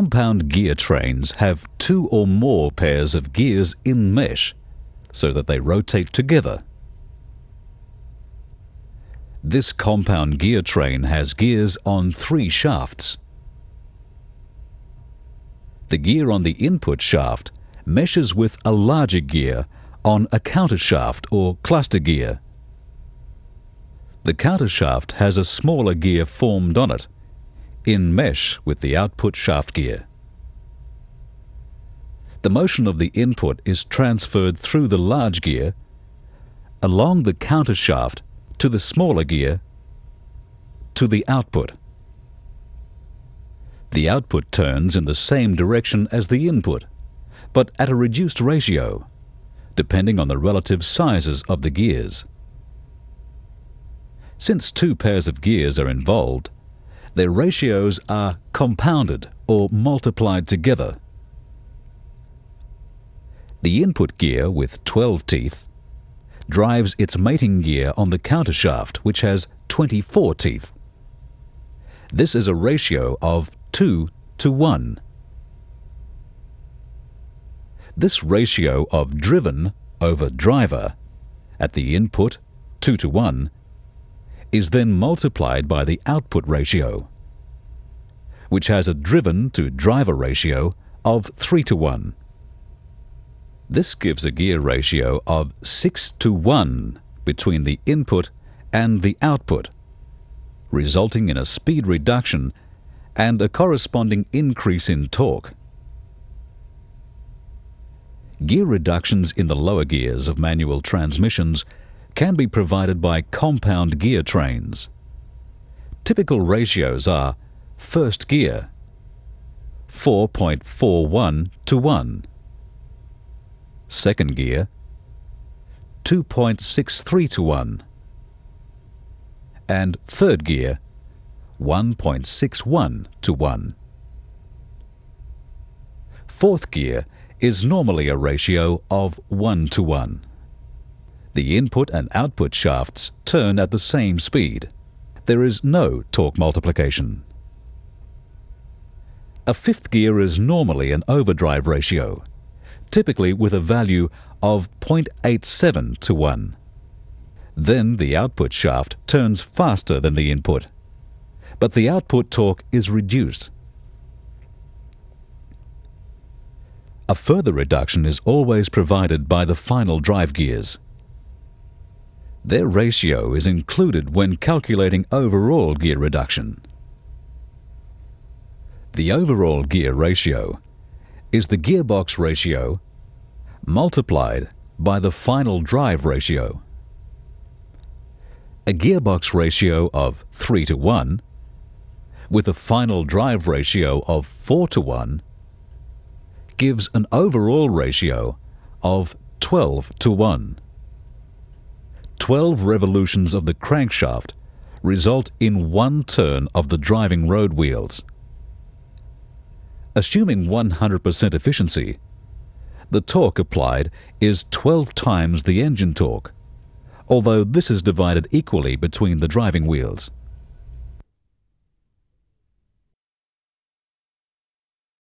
Compound gear trains have two or more pairs of gears in mesh so that they rotate together. This compound gear train has gears on 3 shafts. The gear on the input shaft meshes with a larger gear on a countershaft or cluster gear. The countershaft has a smaller gear formed on it, in mesh with the output shaft gear. The motion of the input is transferred through the large gear, along the countershaft to the smaller gear, to the output. The output turns in the same direction as the input, but at a reduced ratio, depending on the relative sizes of the gears. Since 2 pairs of gears are involved, their ratios are compounded or multiplied together. The input gear with 12 teeth drives its mating gear on the countershaft, which has 24 teeth. This is a ratio of 2 to 1. This ratio of driven over driver at the input 2 to 1 is then multiplied by the output ratio, which has a driven to driver ratio of 3 to 1. This gives a gear ratio of 6 to 1 between the input and the output, resulting in a speed reduction and a corresponding increase in torque. Gear reductions in the lower gears of manual transmissions can be provided by compound gear trains. Typical ratios are first gear 4.41 to 1, second gear 2.63 to 1, and third gear 1.61 to 1. Fourth gear is normally a ratio of 1 to 1. The input and output shafts turn at the same speed. There is no torque multiplication. A fifth gear is normally an overdrive ratio, typically with a value of 0.87 to 1. Then the output shaft turns faster than the input, but the output torque is reduced. A further reduction is always provided by the final drive gears. Their ratio is included when calculating overall gear reduction. The overall gear ratio is the gearbox ratio multiplied by the final drive ratio. A gearbox ratio of 3 to 1 with a final drive ratio of 4 to 1 gives an overall ratio of 12 to 1. 12 revolutions of the crankshaft result in 1 turn of the driving road wheels. Assuming 100% efficiency, the torque applied is 12 times the engine torque, although this is divided equally between the driving wheels.